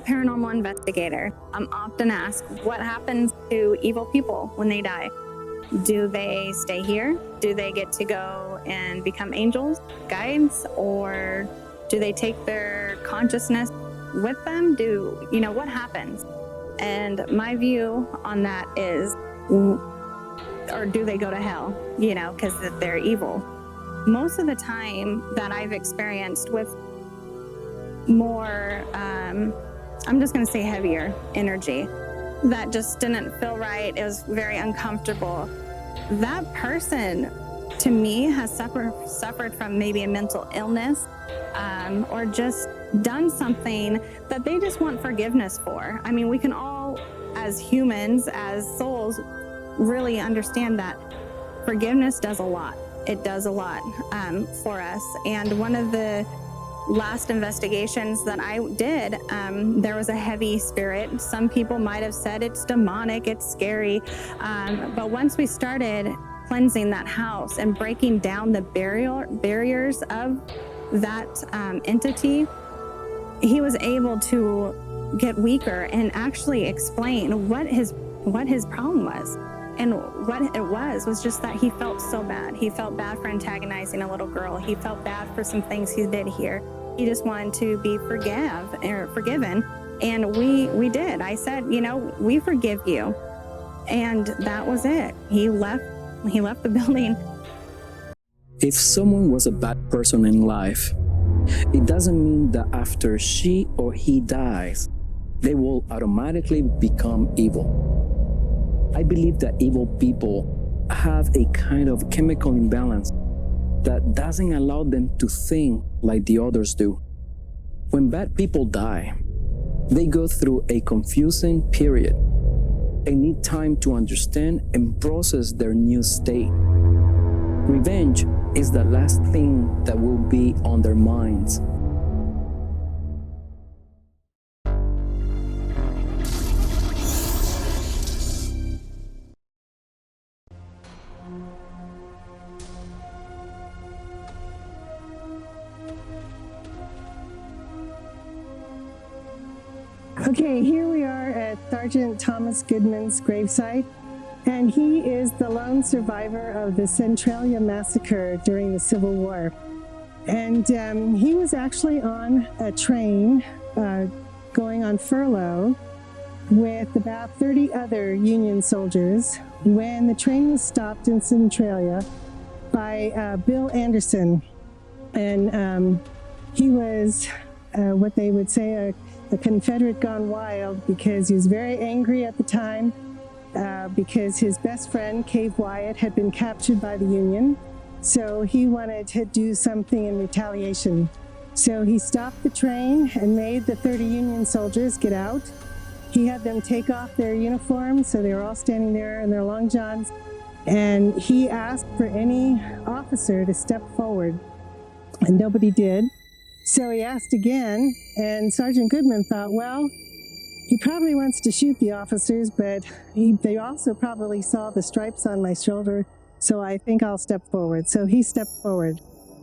paranormal investigator, I'm often asked, what happens to evil people when they die? Do they stay here? Do they get to go and become angels, guides, or do they take their consciousness with them? What happens? And my view on that is, or do they go to hell, because they're evil? Most of the time that I've experienced with more, I'm just going to say heavier energy, that just didn't feel right. It was very uncomfortable. That person, to me, has suffered from maybe a mental illness, or just done something that they just want forgiveness for. I mean, we can all, as humans, as souls, really understand that forgiveness does a lot. It does a lot for us. And one of the last investigations that I did, there was a heavy spirit. Some people might have said it's demonic, it's scary. But once we started cleansing that house and breaking down the barriers of that entity, he was able to get weaker and actually explain what his problem was. And what it was just that he felt so bad. He felt bad for antagonizing a little girl. He felt bad for some things he did here. He just wanted to be forgiven. And we did. I said, we forgive you. And that was it. He left the building. If someone was a bad person in life, it doesn't mean that after she or he dies, they will automatically become evil. I believe that evil people have a kind of chemical imbalance that doesn't allow them to think like the others do. When bad people die, they go through a confusing period and need time to understand and process their new state. Revenge is the last thing that will be on their minds. Okay, here we are at Sergeant Thomas Goodman's gravesite, and he is the lone survivor of the Centralia massacre during the Civil War. And he was actually on a train going on furlough with about 30 other Union soldiers when the train was stopped in Centralia by Bill Anderson. And he was what they would say a Confederate gone wild, because he was very angry at the time because his best friend, Cave Wyatt, had been captured by the Union. So he wanted to do something in retaliation. So he stopped the train and made the 30 Union soldiers get out. He had them take off their uniforms, so they were all standing there in their long johns. And he asked for any officer to step forward, and nobody did. So he asked again, and Sergeant Goodman thought, well, he probably wants to shoot the officers, but they also probably saw the stripes on my shoulder, so I think I'll step forward. So he stepped forward.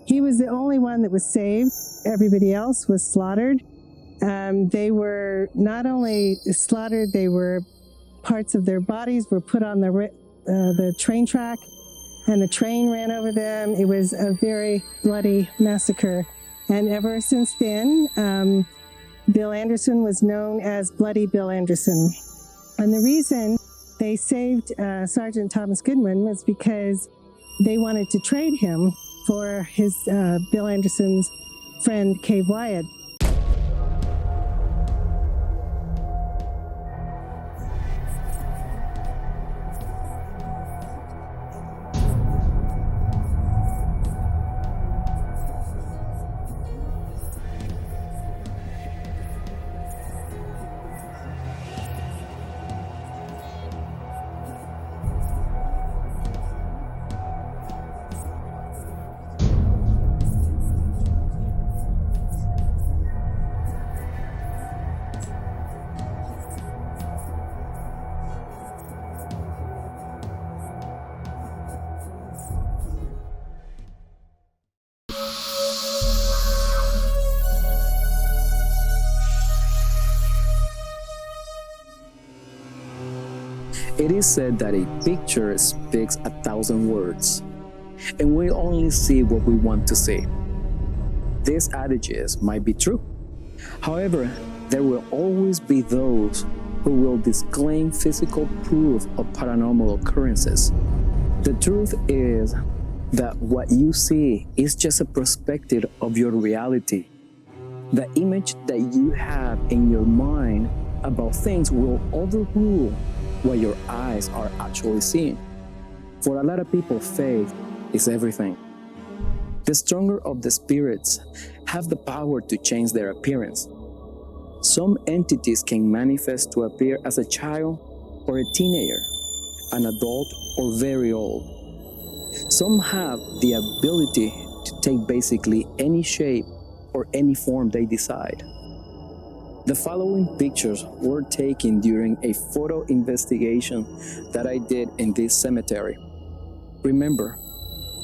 He was the only one that was saved. Everybody else was slaughtered. They were not only slaughtered, they were parts of their bodies were put on the train track, and the train ran over them. It was a very bloody massacre. And ever since then, Bill Anderson was known as Bloody Bill Anderson. And the reason they saved Sergeant Thomas Goodman was because they wanted to trade him for his Bill Anderson's friend, Cave Wyatt. It is said that a picture speaks 1,000 words, and we only see what we want to see. These adages might be true. However, there will always be those who will disclaim physical proof of paranormal occurrences. The truth is that what you see is just a perspective of your reality. The image that you have in your mind about things will overrule what your eyes are actually seeing. For a lot of people, faith is everything. The stronger of the spirits have the power to change their appearance. Some entities can manifest to appear as a child or a teenager, an adult or very old. Some have the ability to take basically any shape or any form they decide. The following pictures were taken during a photo investigation that I did in this cemetery. Remember,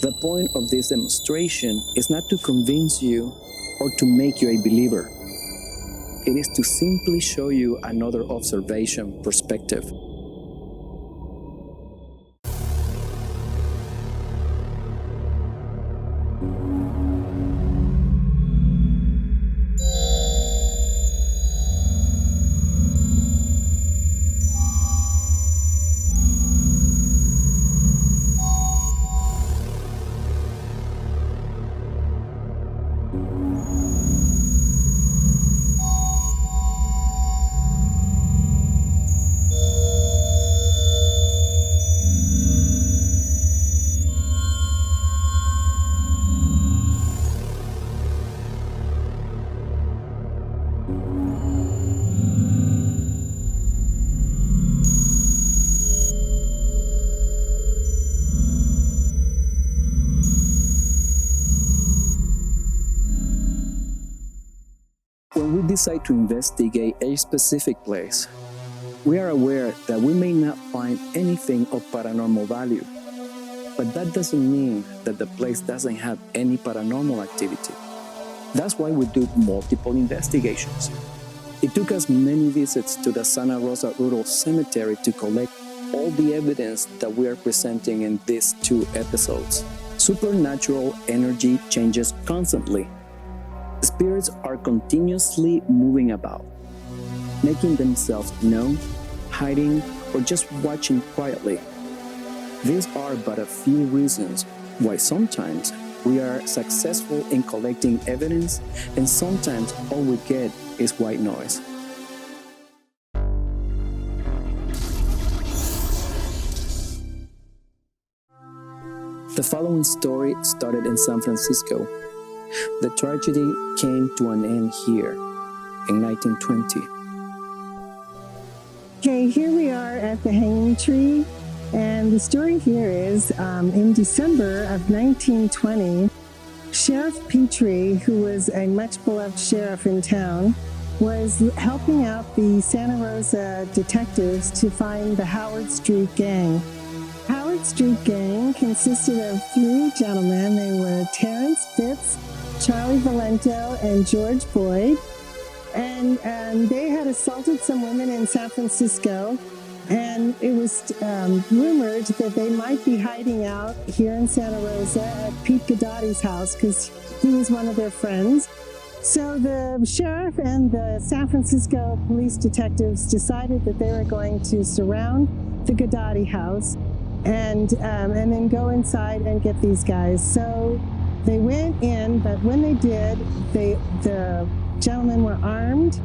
the point of this demonstration is not to convince you or to make you a believer. It is to simply show you another observation perspective. When we decide to investigate a specific place, we are aware that we may not find anything of paranormal value. But that doesn't mean that the place doesn't have any paranormal activity. That's why we do multiple investigations. It took us many visits to the Santa Rosa Rural Cemetery to collect all the evidence that we are presenting in these 2 episodes. Supernatural energy changes constantly. Spirits are continuously moving about, making themselves known, hiding, or just watching quietly. These are but a few reasons why sometimes we are successful in collecting evidence and sometimes all we get is white noise. The following story started in San Francisco. The tragedy came to an end here in 1920. Okay, here we are at the Hanging Tree, and the story here is in December of 1920, Sheriff Petrie, who was a much beloved sheriff in town, was helping out the Santa Rosa detectives to find the Howard Street Gang. Howard Street Gang consisted of 3 gentlemen. They were Terrence Fitz, Charlie Valento, and George Boyd. And they had assaulted some women in San Francisco, and it was rumored that they might be hiding out here in Santa Rosa at Pete Gadotti's house because he was one of their friends. So the sheriff and the San Francisco police detectives decided that they were going to surround the Gadotti house and then go inside and get these guys. So they went in, but when they did, the gentlemen were armed,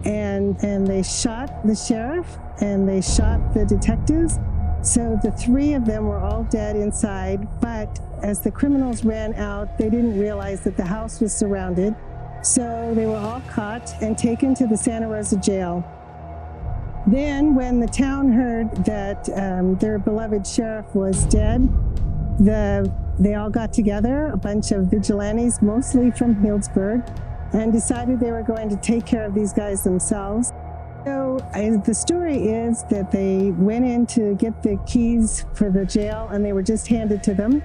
and they shot the sheriff and they shot the detectives. So the 3 of them were all dead inside, but as the criminals ran out, they didn't realize that the house was surrounded. So they were all caught and taken to the Santa Rosa jail. Then when the town heard that their beloved sheriff was dead, they all got together, a bunch of vigilantes, mostly from Healdsburg, and decided they were going to take care of these guys themselves. So the story is that they went in to get the keys for the jail, and they were just handed to them.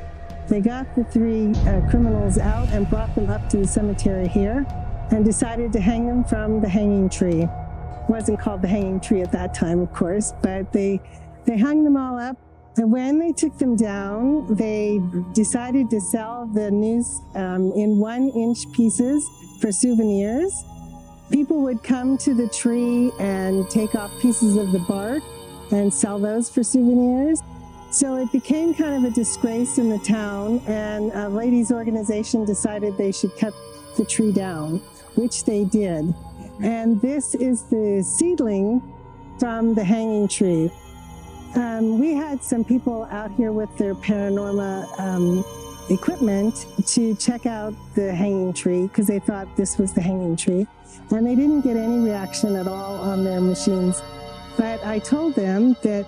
They got the 3 criminals out and brought them up to the cemetery here and decided to hang them from the hanging tree. It wasn't called the hanging tree at that time, of course, but they They hung them all up. And when they took them down, they decided to sell the noose in 1-inch pieces for souvenirs. People would come to the tree and take off pieces of the bark and sell those for souvenirs. So it became kind of a disgrace in the town, and a ladies' organization decided they should cut the tree down, which they did. And this is the seedling from the hanging tree. We had some people out here with their paranormal equipment to check out the hanging tree because they thought this was the hanging tree. And they didn't get any reaction at all on their machines. But I told them that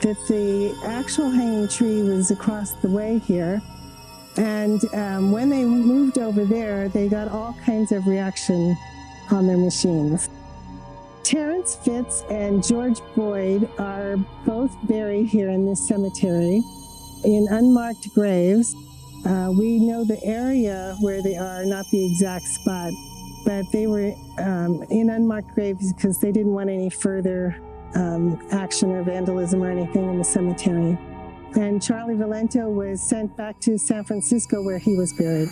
the actual hanging tree was across the way here. And when they moved over there, they got all kinds of reaction on their machines. Terrence Fitz and George Boyd are both buried here in this cemetery in unmarked graves. We know the area where they are, not the exact spot, but they were in unmarked graves because they didn't want any further action or vandalism or anything in the cemetery. And Charlie Valento was sent back to San Francisco where he was buried.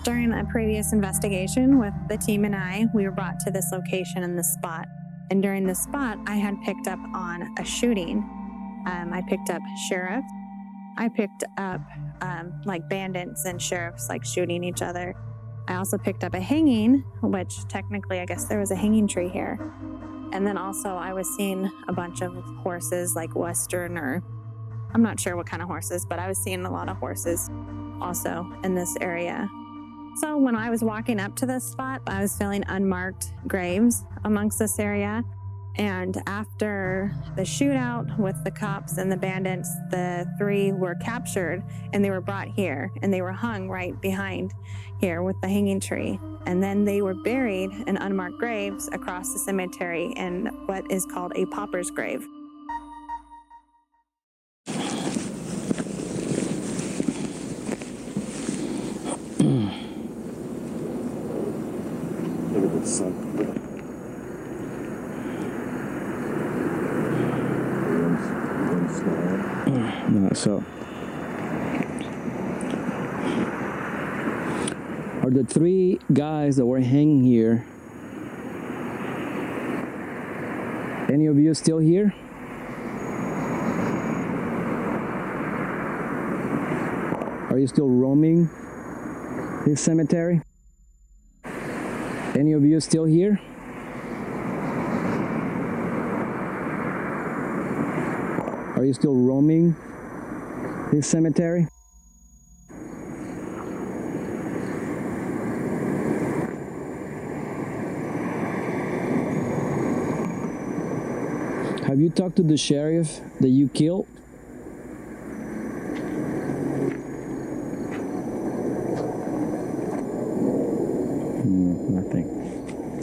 During a previous investigation with the team and I, we were brought to this location and this spot. And during this spot, I had picked up on a shooting. I picked up sheriff. I picked up like bandits and sheriffs like shooting each other. I also picked up a hanging, which technically I guess there was a hanging tree here. And then also I was seeing a bunch of horses like Western, or I'm not sure what kind of horses, but I was seeing a lot of horses also in this area. So when I was walking up to this spot, I was feeling unmarked graves amongst this area. And after the shootout with the cops and the bandits, the 3 were captured and they were brought here and they were hung right behind here with the hanging tree. And then they were buried in unmarked graves across the cemetery in what is called a pauper's grave. Look at the sun. No, so are the 3 guys that were hanging here, any of you still here? Are you still roaming this cemetery? Any of you still here? Are you still roaming this cemetery? Have you talked to the sheriff that you killed? Nothing.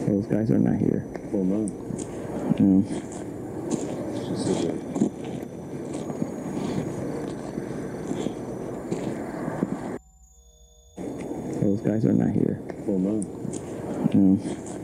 Those guys are not here. Oh, no. No. Those guys are not here. Oh, no. No.